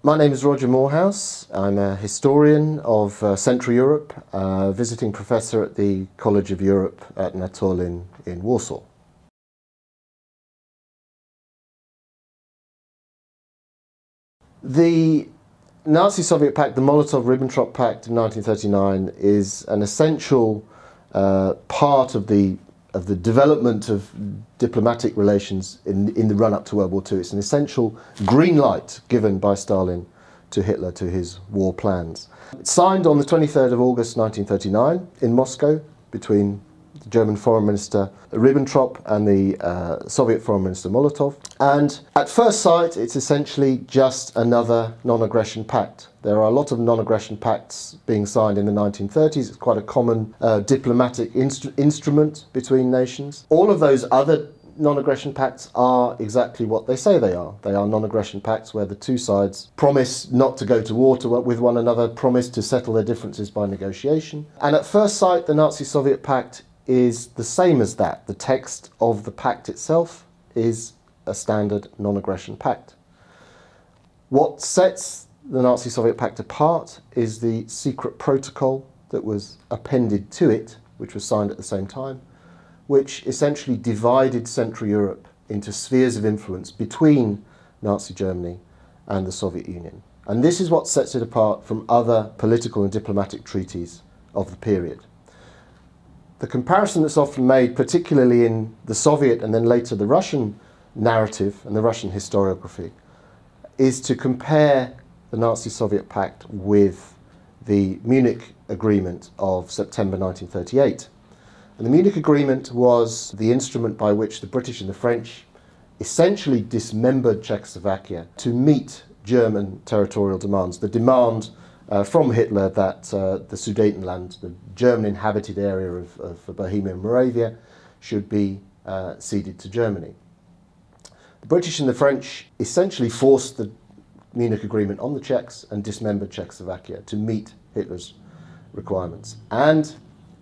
My name is Roger Moorhouse. I'm a historian of Central Europe, visiting professor at the College of Europe at Tallinn in Warsaw. The Nazi-Soviet Pact, the Molotov-Ribbentrop Pact of 1939, is an essential part of the development of diplomatic relations in the run-up to World War II. It's an essential green light given by Stalin to Hitler to his war plans. It's signed on the 23rd of August 1939 in Moscow between the German Foreign Minister Ribbentrop and the Soviet Foreign Minister Molotov. And at first sight, it's essentially just another non-aggression pact. There are a lot of non-aggression pacts being signed in the 1930s. It's quite a common diplomatic instrument between nations. All of those other non-aggression pacts are exactly what they say they are. They are non-aggression pacts where the two sides promise not to go to war with one another, promise to settle their differences by negotiation. And at first sight, the Nazi-Soviet Pact is the same as that. The text of the pact itself is a standard non-aggression pact. What sets the Nazi-Soviet Pact apart is the secret protocol that was appended to it, which was signed at the same time, which essentially divided Central Europe into spheres of influence between Nazi Germany and the Soviet Union. And this is what sets it apart from other political and diplomatic treaties of the period. The comparison that's often made, particularly in the Soviet and then later the Russian narrative and the Russian historiography, is to compare the Nazi-Soviet Pact with the Munich Agreement of September 1938. And the Munich Agreement was the instrument by which the British and the French essentially dismembered Czechoslovakia to meet German territorial demands. The demand from Hitler that the Sudetenland, the German-inhabited area of Bohemia and Moravia, should be ceded to Germany. The British and the French essentially forced the Munich Agreement on the Czechs and dismembered Czechoslovakia to meet Hitler's requirements. And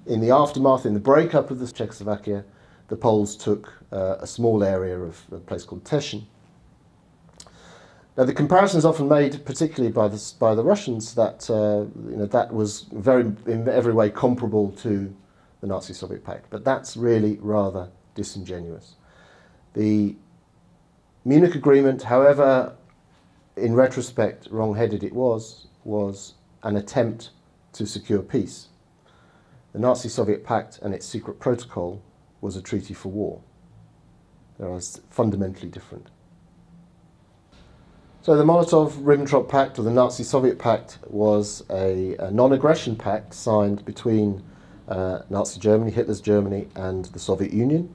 in the aftermath, in the breakup of the Czechoslovakia, the Poles took a small area of a place called Teschen. Now, the comparison is often made, particularly by the Russians, that that was in every way comparable to the Nazi-Soviet Pact, but that's really rather disingenuous. The Munich Agreement, however, in retrospect, wrong-headed it was an attempt to secure peace. The Nazi-Soviet Pact and its secret protocol was a treaty for war. They are fundamentally different. So the Molotov-Ribbentrop Pact, or the Nazi-Soviet Pact, was a non-aggression pact signed between Nazi Germany, Hitler's Germany, and the Soviet Union,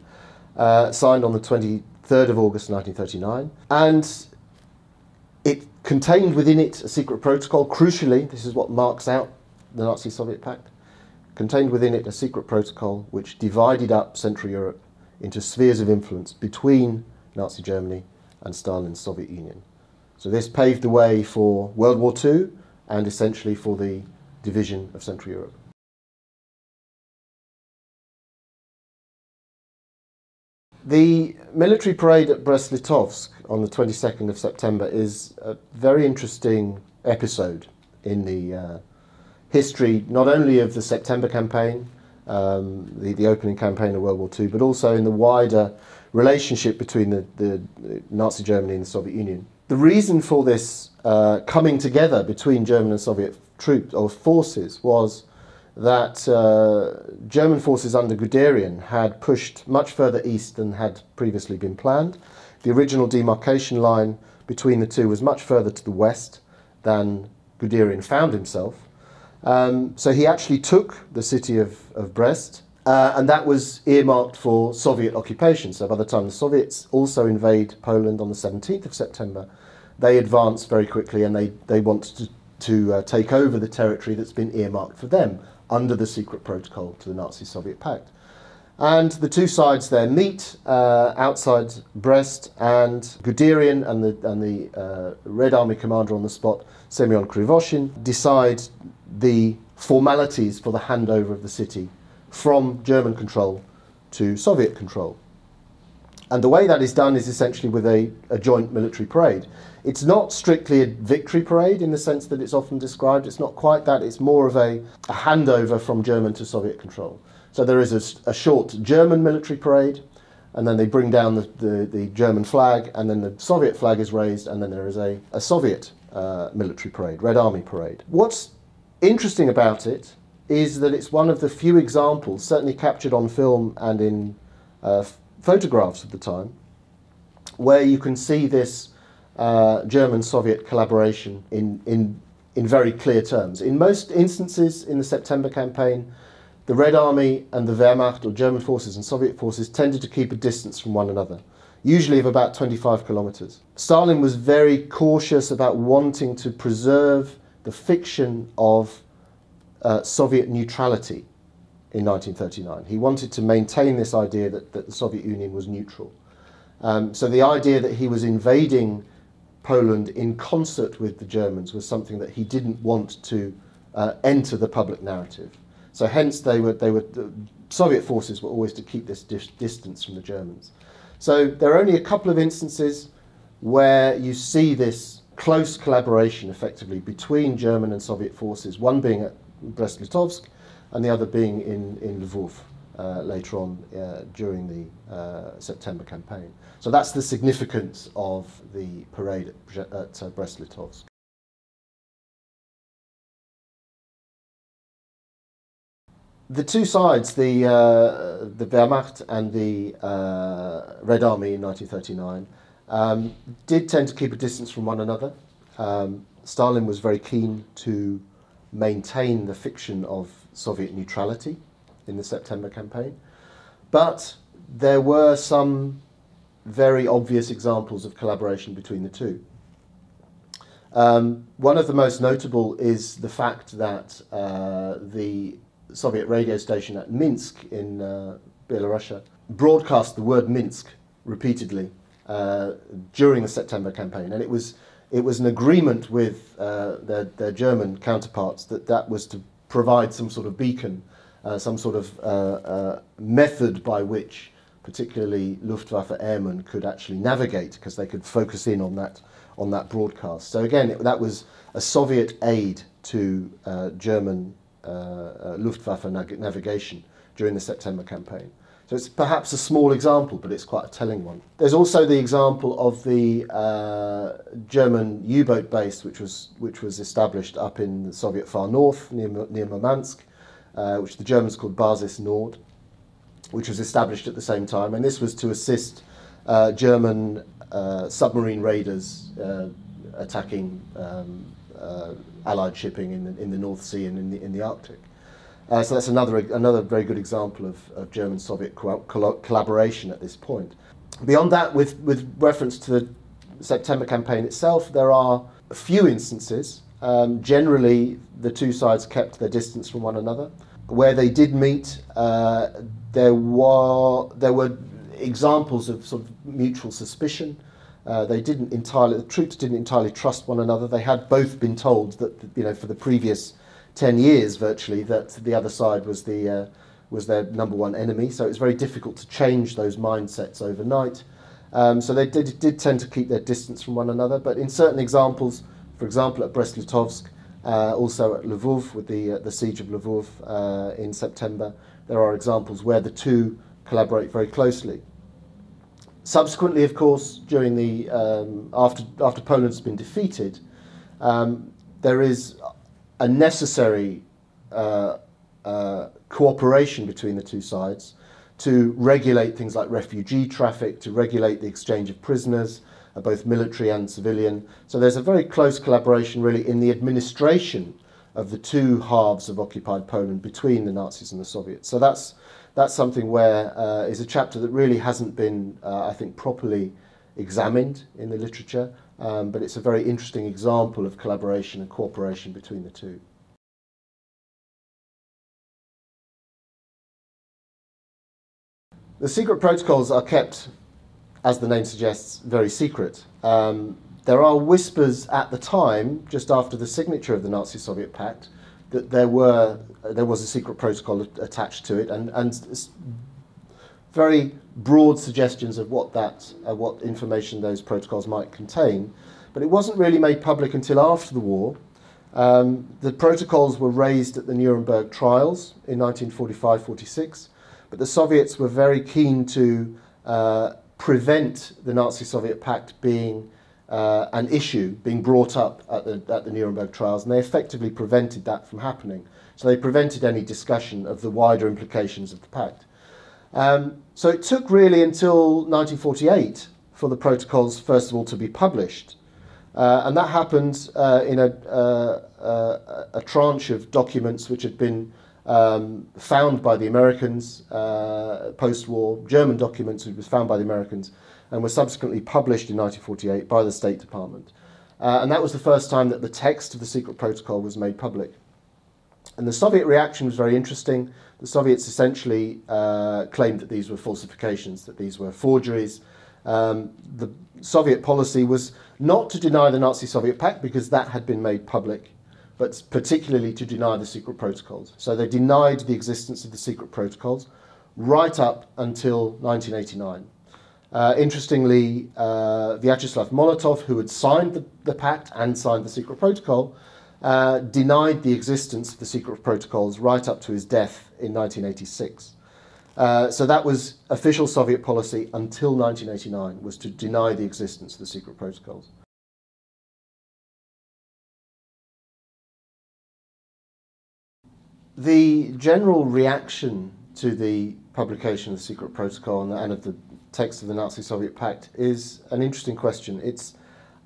signed on the 23rd of August 1939. And it contained within it a secret protocol. Crucially, this is what marks out the Nazi-Soviet Pact, contained within it a secret protocol which divided up Central Europe into spheres of influence between Nazi Germany and Stalin's Soviet Union. So this paved the way for World War II and essentially for the division of Central Europe. The military parade at Brest-Litovsk on the 22nd of September is a very interesting episode in the history, not only of the September campaign, the opening campaign of World War II, but also in the wider relationship between the Nazi Germany and the Soviet Union. The reason for this coming together between German and Soviet troops or forces was that German forces under Guderian had pushed much further east than had previously been planned. The original demarcation line between the two was much further to the west than Guderian found himself. So he actually took the city of Brest, and that was earmarked for Soviet occupation. So by the time the Soviets also invade Poland on the 17th of September, they advance very quickly and they want to take over the territory that's been earmarked for them under the secret protocol to the Nazi-Soviet Pact. And the two sides there meet outside Brest, and Guderian and the Red Army commander on the spot, Semyon Krivoshin, decide the formalities for the handover of the city from German control to Soviet control. And the way that is done is essentially with a joint military parade. It's not strictly a victory parade in the sense that it's often described. It's not quite that. It's more of a handover from German to Soviet control. So there is a short German military parade, and then they bring down the German flag, and then the Soviet flag is raised, and then there is a Soviet military parade, Red Army parade. What's interesting about it is that it's one of the few examples, certainly captured on film and in photographs of the time, where you can see this German-Soviet collaboration in very clear terms. In most instances in the September campaign, the Red Army and the Wehrmacht, or German forces and Soviet forces, tended to keep a distance from one another, usually of about 25 kilometers. Stalin was very cautious about wanting to preserve the fiction of Soviet neutrality in 1939. He wanted to maintain this idea that the Soviet Union was neutral. So the idea that he was invading Poland in concert with the Germans was something that he didn't want to enter the public narrative. So hence the Soviet forces were always to keep this distance from the Germans. So there are only a couple of instances where you see this close collaboration effectively between German and Soviet forces, one being at Brest-Litovsk and the other being in Lvov later on during the September campaign. So that's the significance of the parade at Brest-Litovsk. The two sides, the Wehrmacht and the Red Army in 1939, did tend to keep a distance from one another. Stalin was very keen to maintain the fiction of Soviet neutrality in the September campaign, but there were some very obvious examples of collaboration between the two. One of the most notable is the fact that the Soviet radio station at Minsk in Belarus broadcast the word Minsk repeatedly during the September campaign, and it was an agreement with their German counterparts that was to provide some sort of beacon, some sort of method by which particularly Luftwaffe airmen could actually navigate, because they could focus in on that broadcast. So again, that was a Soviet aid to German Luftwaffe navigation during the September campaign. So it's perhaps a small example, but it's quite a telling one. There's also the example of the German U-boat base, which was established up in the Soviet far north near Murmansk, which the Germans called Basis Nord, which was established at the same time, and this was to assist German submarine raiders attacking Allied shipping in the North Sea and in the Arctic. So that's another very good example of German-Soviet collaboration at this point. Beyond that, with reference to the September campaign itself, there are a few instances. Generally, the two sides kept their distance from one another. Where they did meet, there were examples of sort of mutual suspicion. The troops didn't entirely trust one another. They had both been told that, for the previous 10 years virtually, that the other side was their number one enemy. So it's very difficult to change those mindsets overnight. So they did tend to keep their distance from one another. But in certain examples, for example at Brest-Litovsk, also at Lvov with the siege of Lvov in September, there are examples where the two collaborate very closely. Subsequently, of course, during the after Poland's been defeated, there is a necessary cooperation between the two sides to regulate things like refugee traffic, to regulate the exchange of prisoners, both military and civilian. So there's a very close collaboration really in the administration of the two halves of occupied Poland between the Nazis and the Soviets. So that's something where is a chapter that really hasn't been, I think, properly examined in the literature, but it's a very interesting example of collaboration and cooperation between the two. The secret protocols are kept, as the name suggests, very secret. There are whispers at the time, just after the signature of the Nazi-Soviet Pact, that there was a secret protocol attached to it, and very broad suggestions of what information those protocols might contain, but it wasn't really made public until after the war. The protocols were raised at the Nuremberg trials in 1945-46, but the Soviets were very keen to prevent the Nazi-Soviet pact being an issue, being brought up at the Nuremberg trials, and they effectively prevented that from happening. So they prevented any discussion of the wider implications of the pact. So it took really until 1948 for the protocols, first of all, to be published. And that happened in a tranche of documents which had been found by the Americans, post-war German documents which was found by the Americans and were subsequently published in 1948 by the State Department. And that was the first time that the text of the secret protocol was made public. And the Soviet reaction was very interesting. The Soviets essentially claimed that these were falsifications, that these were forgeries. The Soviet policy was not to deny the Nazi-Soviet pact because that had been made public, but particularly to deny the secret protocols. So they denied the existence of the secret protocols right up until 1989. Interestingly, Vyacheslav Molotov, who had signed the pact and signed the secret protocol, denied the existence of the secret protocols right up to his death in 1986. So that was official Soviet policy until 1989, was to deny the existence of the secret protocols. The general reaction to the publication of the secret protocol and of the text of the Nazi-Soviet pact is an interesting question.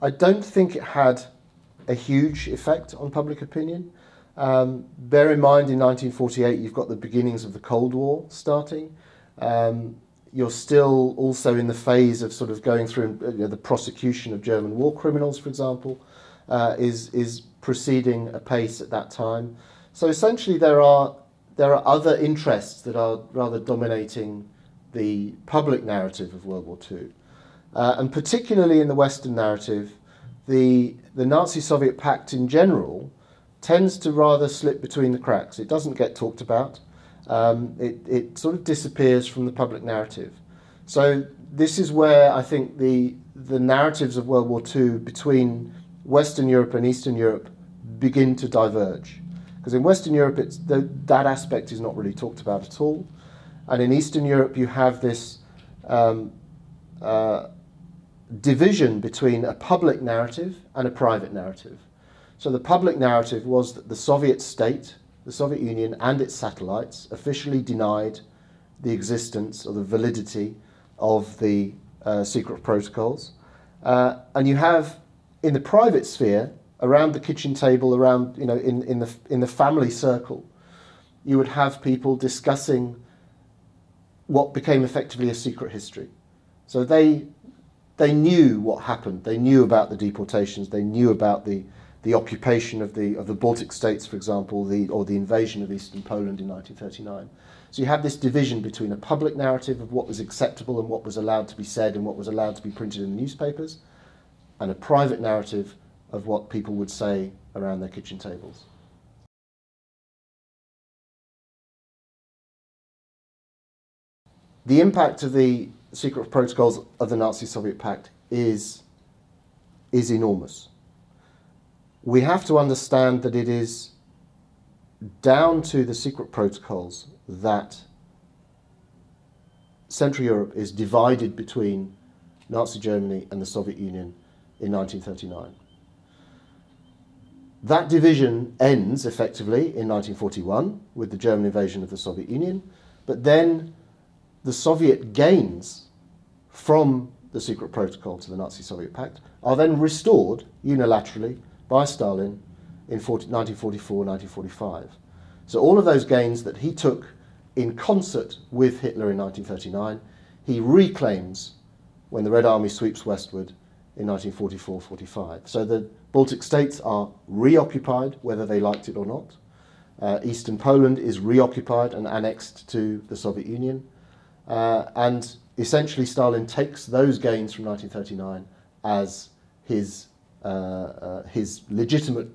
I don't think it had a huge effect on public opinion. Bear in mind, in 1948, you've got the beginnings of the Cold War starting. You're still also in the phase of sort of going through the prosecution of German war criminals, for example, is proceeding apace at that time. So essentially, there are other interests that are rather dominating the public narrative of World War II, and particularly in the Western narrative, the Nazi-Soviet pact in general tends to rather slip between the cracks. It doesn't get talked about. It sort of disappears from the public narrative. So this is where I think the narratives of World War II between Western Europe and Eastern Europe begin to diverge. Because in Western Europe, that aspect is not really talked about at all. And in Eastern Europe, you have this division between a public narrative and a private narrative. So the public narrative was that the Soviet state, the Soviet Union and its satellites officially denied the existence or the validity of the secret protocols. And you have, in the private sphere, around the kitchen table, around, in the family circle, you would have people discussing what became effectively a secret history. So they knew what happened. They knew about the deportations. They knew about the occupation of the Baltic States, for example, or the invasion of Eastern Poland in 1939. So you have this division between a public narrative of what was acceptable and what was allowed to be said and what was allowed to be printed in the newspapers, and a private narrative of what people would say around their kitchen tables. The impact of the secret protocols of the Nazi-Soviet pact is enormous. We have to understand that it is down to the secret protocols that Central Europe is divided between Nazi Germany and the Soviet Union in 1939. That division ends effectively in 1941 with the German invasion of the Soviet Union, but then the Soviet gains from the secret protocol to the Nazi-Soviet pact are then restored unilaterally by Stalin in 1944-1945. So all of those gains that he took in concert with Hitler in 1939, he reclaims when the Red Army sweeps westward in 1944-45. So the Baltic States are reoccupied, whether they liked it or not. Eastern Poland is reoccupied and annexed to the Soviet Union. And essentially Stalin takes those gains from 1939 as his legitimate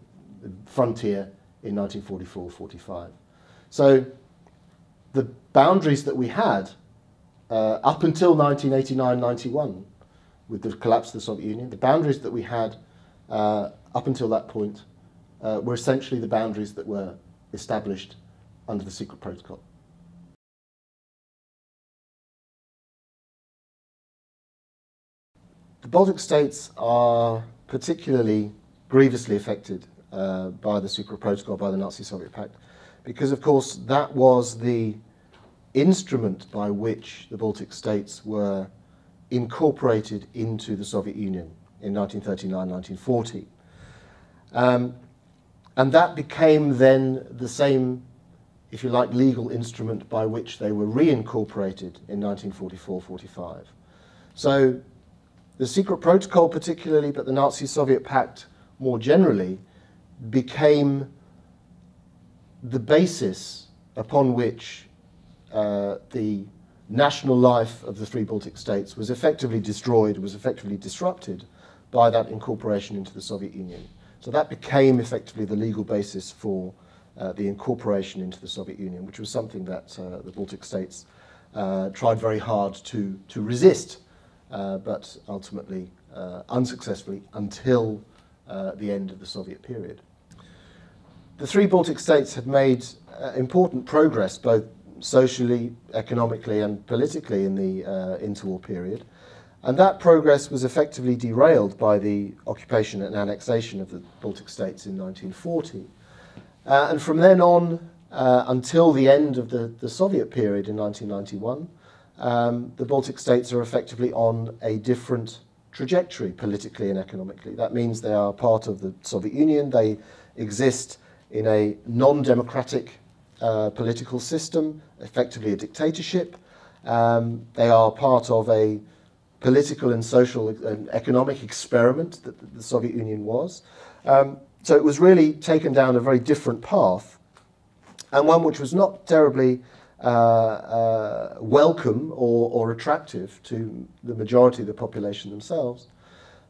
frontier in 1944-45. So the boundaries that we had up until 1989-91, with the collapse of the Soviet Union, the boundaries that we had up until that point were essentially the boundaries that were established under the secret protocol. The Baltic states are particularly grievously affected by the secret protocol, by the Nazi-Soviet Pact, because of course that was the instrument by which the Baltic states were incorporated into the Soviet Union in 1939-1940. And that became then the same, if you like, legal instrument by which they were reincorporated in 1944-45. So the secret protocol particularly, but the Nazi-Soviet Pact more generally, became the basis upon which the national life of the three Baltic states was effectively destroyed, was effectively disrupted by that incorporation into the Soviet Union. So that became effectively the legal basis for the incorporation into the Soviet Union, which was something that the Baltic states tried very hard to resist, but ultimately unsuccessfully until the end of the Soviet period. The three Baltic states had made important progress, both socially, economically and politically in the interwar period. And that progress was effectively derailed by the occupation and annexation of the Baltic states in 1940. And from then on, until the end of the Soviet period in 1991, the Baltic states are effectively on a different trajectory politically and economically. That means they are part of the Soviet Union. They exist in a non-democratic political system, effectively a dictatorship. They are part of a political and social and economic experiment that the Soviet Union was. So it was really taken down a very different path, and one which was not terribly welcome or attractive to the majority of the population themselves.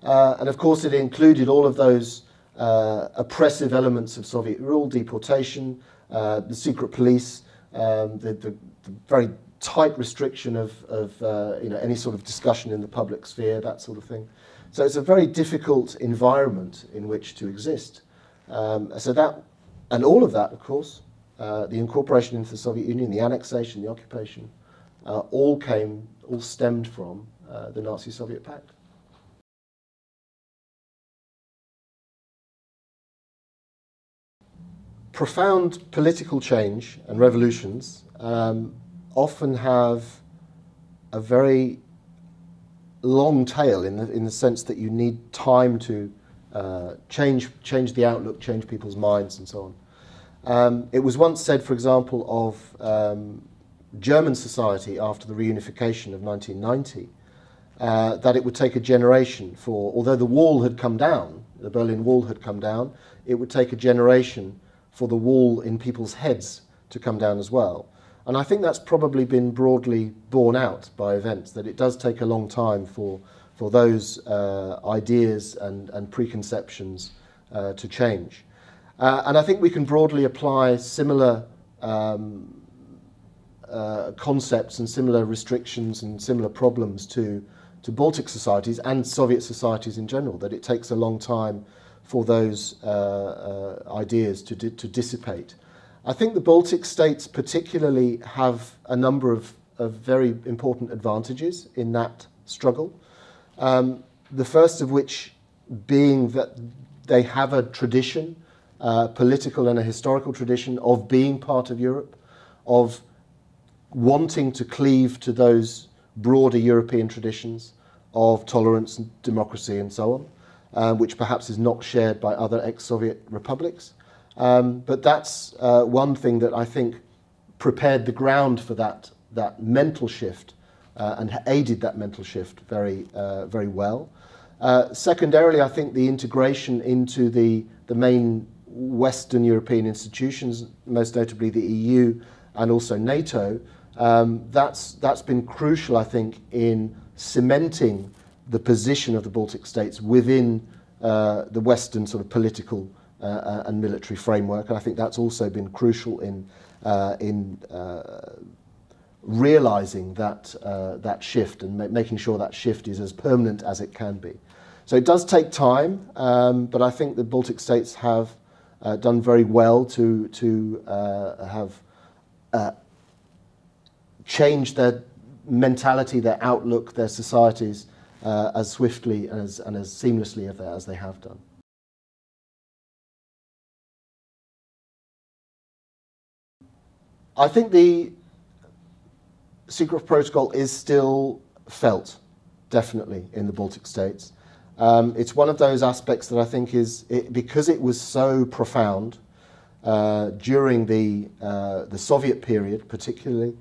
And of course it included all of those oppressive elements of Soviet rule, deportation, the secret police, the very tight restriction of any sort of discussion in the public sphere, that sort of thing. So it's a very difficult environment in which to exist. So that, and all of that, of course, the incorporation into the Soviet Union, the annexation, the occupation, all stemmed from the Nazi-Soviet Pact. Profound political change and revolutions often have a very long tail in the sense that you need time to change the outlook, change people's minds and so on. It was once said, for example, of German society after the reunification of 1990, that it would take a generation although the wall had come down, the Berlin Wall had come down, it would take a generation for the wall in people's heads to come down as well. And I think that's probably been broadly borne out by events, that it does take a long time for those ideas and preconceptions to change. And I think we can broadly apply similar concepts and similar restrictions and similar problems to Baltic societies and Soviet societies in general, that it takes a long time for those ideas to dissipate. I think the Baltic states particularly have a number of very important advantages in that struggle. The first of which being that they have a tradition, political and a historical tradition, of being part of Europe, of wanting to cleave to those broader European traditions of tolerance and democracy and so on, which perhaps is not shared by other ex-Soviet republics. But that's one thing that I think prepared the ground for that mental shift and aided that mental shift very well. Secondarily, I think the integration into the main Western European institutions, most notably the EU and also NATO, that's been crucial, I think, in cementing the position of the Baltic states within the Western sort of political and military framework. And I think that's also been crucial in realizing that, that shift and making sure that shift is as permanent as it can be. So it does take time, but I think the Baltic states have done very well to have changed their mentality, their outlook, their societies as swiftly and as seamlessly as they have done. I think the secret protocol is still felt, definitely, in the Baltic states. It's one of those aspects that I think is, because it was so profound during the Soviet period, particularly,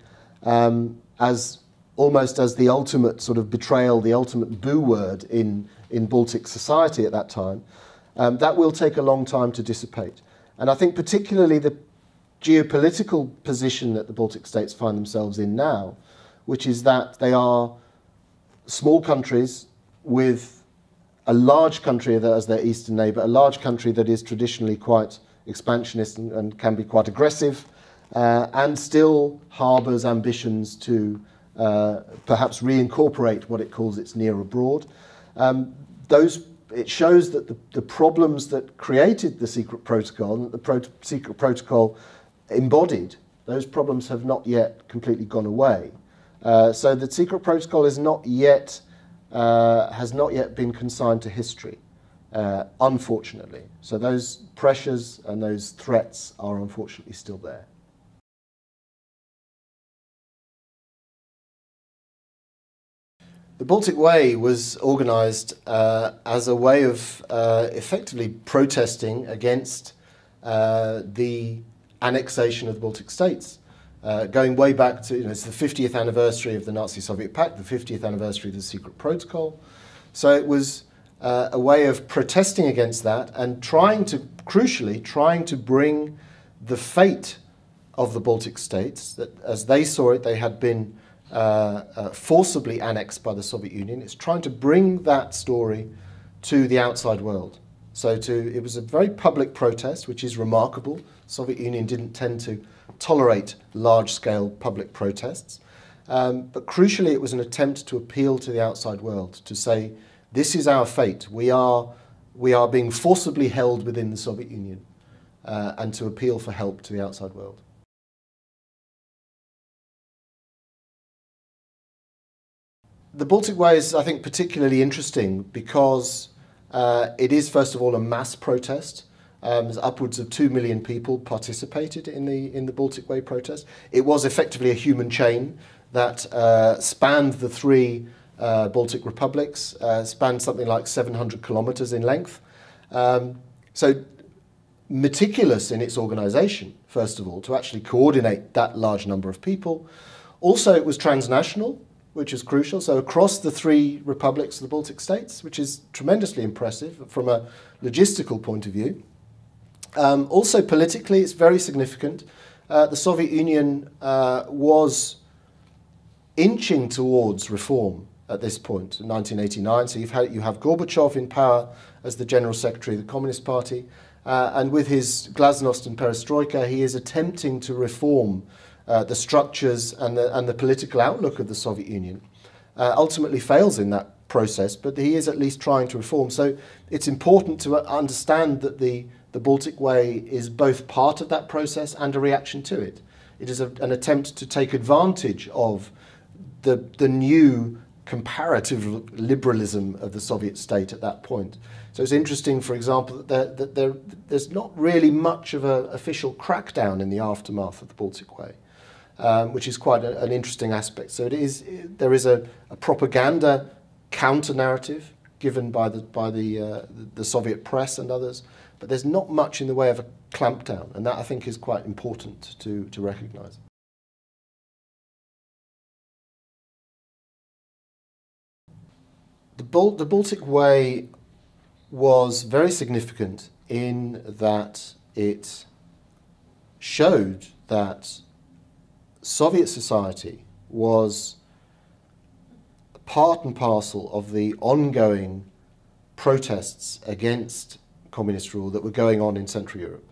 as almost as the ultimate sort of betrayal, the ultimate boo word in Baltic society at that time, that will take a long time to dissipate. And I think particularly the geopolitical position that the Baltic states find themselves in now, which is that they are small countries with a large country as their eastern neighbour, a large country that is traditionally quite expansionist and can be quite aggressive, and still harbours ambitions to perhaps reincorporate what it calls its near abroad. It shows that the problems that created the secret protocol and that the secret protocol embodied, those problems have not yet completely gone away. So the secret protocol is has not yet been consigned to history, unfortunately. So those pressures and those threats are unfortunately still there. The Baltic Way was organised as a way of effectively protesting against the annexation of the Baltic states. Going way back to, it's the 50th anniversary of the Nazi-Soviet Pact, the 50th anniversary of the secret protocol. So it was a way of protesting against that and crucially trying to bring the fate of the Baltic states, that as they saw it, they had been forcibly annexed by the Soviet Union. It's trying to bring that story to the outside world. So it was a very public protest, which is remarkable. The Soviet Union didn't tend to tolerate large-scale public protests. But crucially, it was an attempt to appeal to the outside world, to say, this is our fate. We are being forcibly held within the Soviet Union, and to appeal for help to the outside world. The Baltic Way is, I think, particularly interesting because it is, first of all, a mass protest. There's upwards of 2 million people participated in the Baltic Way protest. It was effectively a human chain that spanned the three Baltic republics, spanned something like 700 kilometers in length. So meticulous in its organisation, first of all, to actually coordinate that large number of people. Also, it was transnational, which is crucial, so across the three republics of the Baltic states, which is tremendously impressive from a logistical point of view. Also politically, it's very significant. The Soviet Union was inching towards reform at this point, in 1989, so you have Gorbachev in power as the General Secretary of the Communist Party, and with his Glasnost and Perestroika, he is attempting to reform the structures and the political outlook of the Soviet Union. Ultimately fails in that process, but he is at least trying to reform. So it's important to understand that the Baltic Way is both part of that process and a reaction to it. It is an attempt to take advantage of the new comparative liberalism of the Soviet state at that point. So it's interesting, for example, that there's not really much of an official crackdown in the aftermath of the Baltic Way. Which is quite an interesting aspect. So there is a propaganda counter-narrative given by the Soviet press and others, but there's not much in the way of a clampdown, and that I think is quite important to recognise. The Baltic Way was very significant in that it showed that Soviet society was part and parcel of the ongoing protests against communist rule that were going on in Central Europe.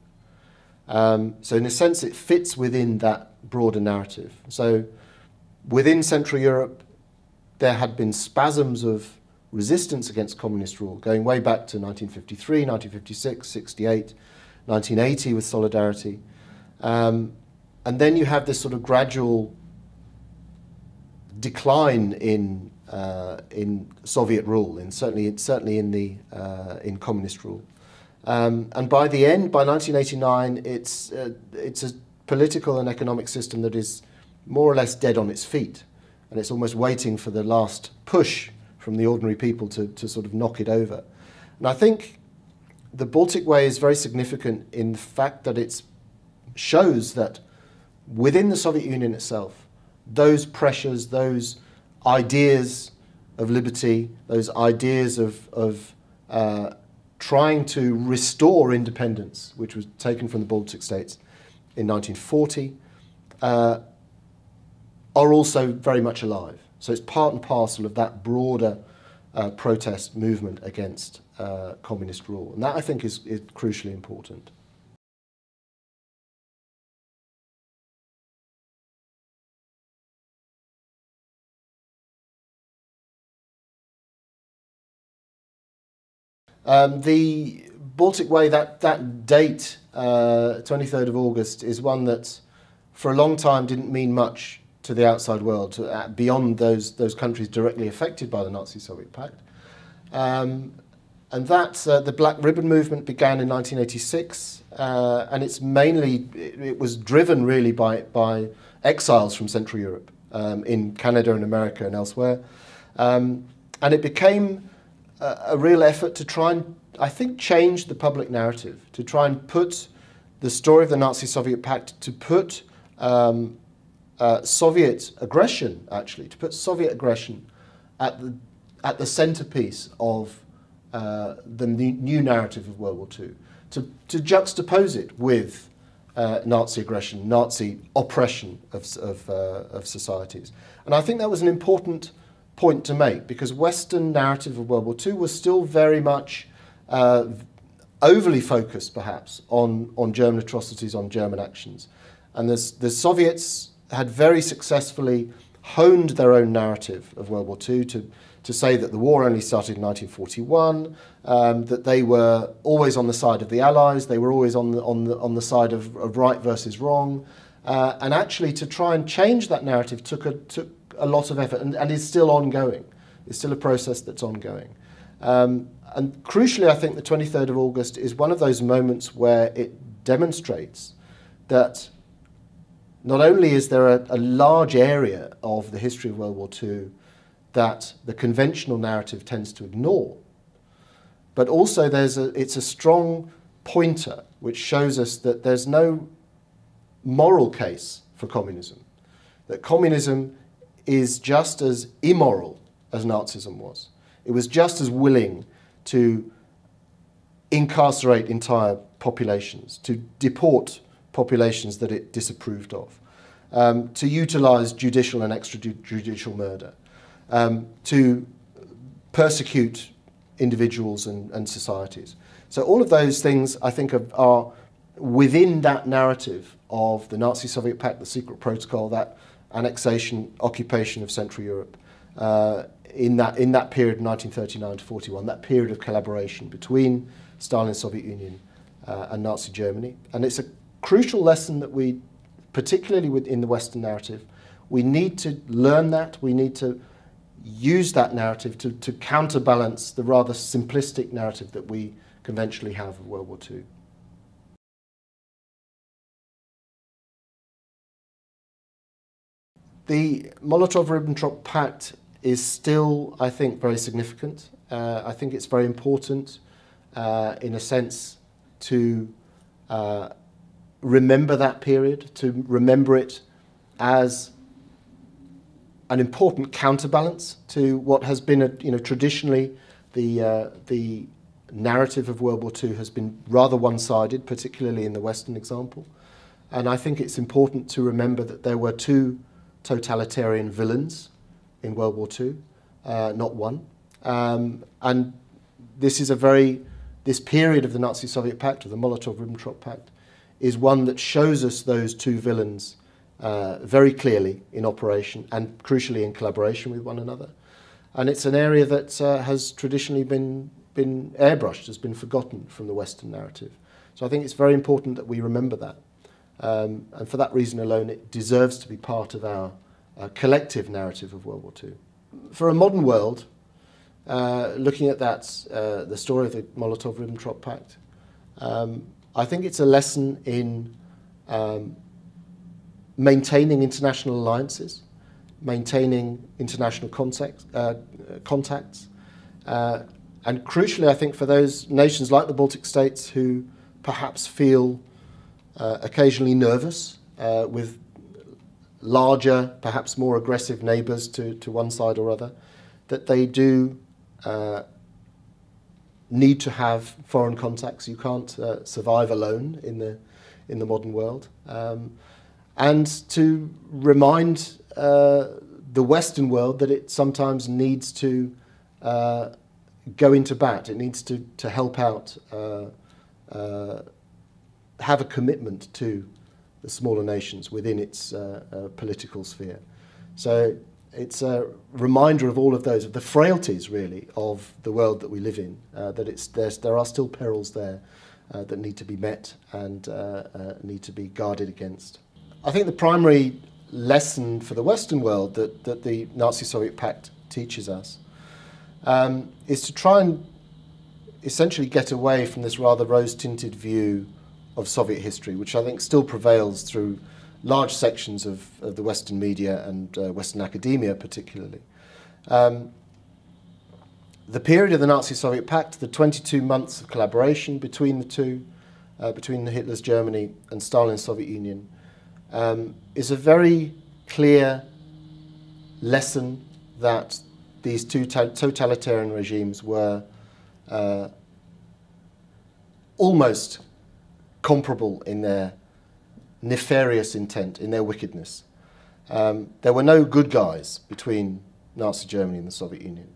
So in a sense it fits within that broader narrative. So within Central Europe, there had been spasms of resistance against communist rule, going way back to 1953, 1956, 68, 1980 with Solidarity. And then you have this sort of gradual decline in Soviet rule, certainly in communist rule. And by the end, by 1989, it's a political and economic system that is more or less dead on its feet, and it's almost waiting for the last push from the ordinary people to sort of knock it over. And I think the Baltic Way is very significant in the fact that it shows that within the Soviet Union itself, those pressures, those ideas of liberty, those ideas of trying to restore independence, which was taken from the Baltic States in 1940, are also very much alive. So it's part and parcel of that broader protest movement against communist rule. And that, I think, is crucially important. The Baltic Way, that date, 23rd of August, is one that for a long time didn't mean much to the outside world, beyond those countries directly affected by the Nazi-Soviet Pact. And that, the Black Ribbon movement began in 1986, and it was driven really by exiles from Central Europe, in Canada and America and elsewhere. And it became a real effort to try and, I think, change the public narrative, to try and put the story of the Nazi-Soviet Pact, to put Soviet aggression, actually, to put Soviet aggression at the centerpiece of the new narrative of World War II, to juxtapose it with Nazi aggression, Nazi oppression of societies. And I think that was an important point to make, because Western narrative of World War II was still very much overly focused, perhaps, on German atrocities, on German actions. And the Soviets had very successfully honed their own narrative of World War II to say that the war only started in 1941, that they were always on the side of the Allies, they were always on the side of right versus wrong, and actually to try and change that narrative took a lot of effort, and is still ongoing. It's still a process that's ongoing. And crucially, I think the 23rd of August is one of those moments where it demonstrates that not only is there a large area of the history of World War II that the conventional narrative tends to ignore, but also it's a strong pointer which shows us that there's no moral case for communism, that communism is just as immoral as Nazism was. It was just as willing to incarcerate entire populations, to deport populations that it disapproved of, to utilize judicial and extrajudicial murder, to persecute individuals and societies. So all of those things, I think, are within that narrative of the Nazi-Soviet Pact, the secret protocol, that annexation, occupation of Central Europe, in that period, 1939 to 41, that period of collaboration between Stalin's Soviet Union and Nazi Germany. And it's a crucial lesson that we, particularly within the Western narrative, we need to learn that, we need to use that narrative to counterbalance the rather simplistic narrative that we conventionally have of World War II. The Molotov-Ribbentrop Pact is still, I think, very significant. I think it's very important, in a sense, to remember that period, to remember it as an important counterbalance to what has been, traditionally the narrative of World War II has been rather one-sided, particularly in the Western example. And I think it's important to remember that there were two totalitarian villains in World War II, not one. And this period of the Nazi-Soviet Pact, or the Molotov-Ribbentrop Pact, is one that shows us those two villains very clearly in operation and crucially in collaboration with one another. And it's an area that has traditionally been airbrushed, has been forgotten from the Western narrative. So I think it's very important that we remember that. And for that reason alone, it deserves to be part of our collective narrative of World War II. For a modern world, looking at that, the story of the Molotov-Ribbentrop Pact, I think it's a lesson in maintaining international alliances, maintaining international contacts, and crucially, I think, for those nations like the Baltic States who perhaps feel occasionally nervous with larger, perhaps more aggressive neighbours to one side or other, that they do need to have foreign contacts. You can't survive alone in the modern world. And to remind the Western world that it sometimes needs to go into bat. It needs to help out, have a commitment to the smaller nations within its political sphere. So it's a reminder of all of those, of the frailties really of the world that we live in, that there are still perils there that need to be met and need to be guarded against. I think the primary lesson for the Western world that the Nazi-Soviet Pact teaches us is to try and essentially get away from this rather rose-tinted view of Soviet history, which I think still prevails through large sections of the Western media and Western academia particularly. The period of the Nazi-Soviet Pact, the 22 months of collaboration between the two, between Hitler's Germany and Stalin's Soviet Union, is a very clear lesson that these two totalitarian regimes were almost comparable in their nefarious intent, in their wickedness. There were no good guys between Nazi Germany and the Soviet Union.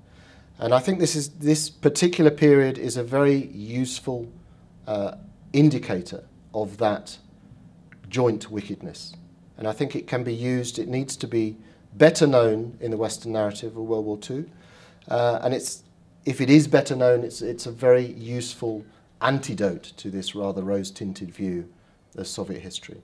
And I think this particular period is a very useful indicator of that joint wickedness. And I think it can be used, it needs to be better known in the Western narrative of World War II. And if it is better known, it's a very useful antidote to this rather rose-tinted view of Soviet history.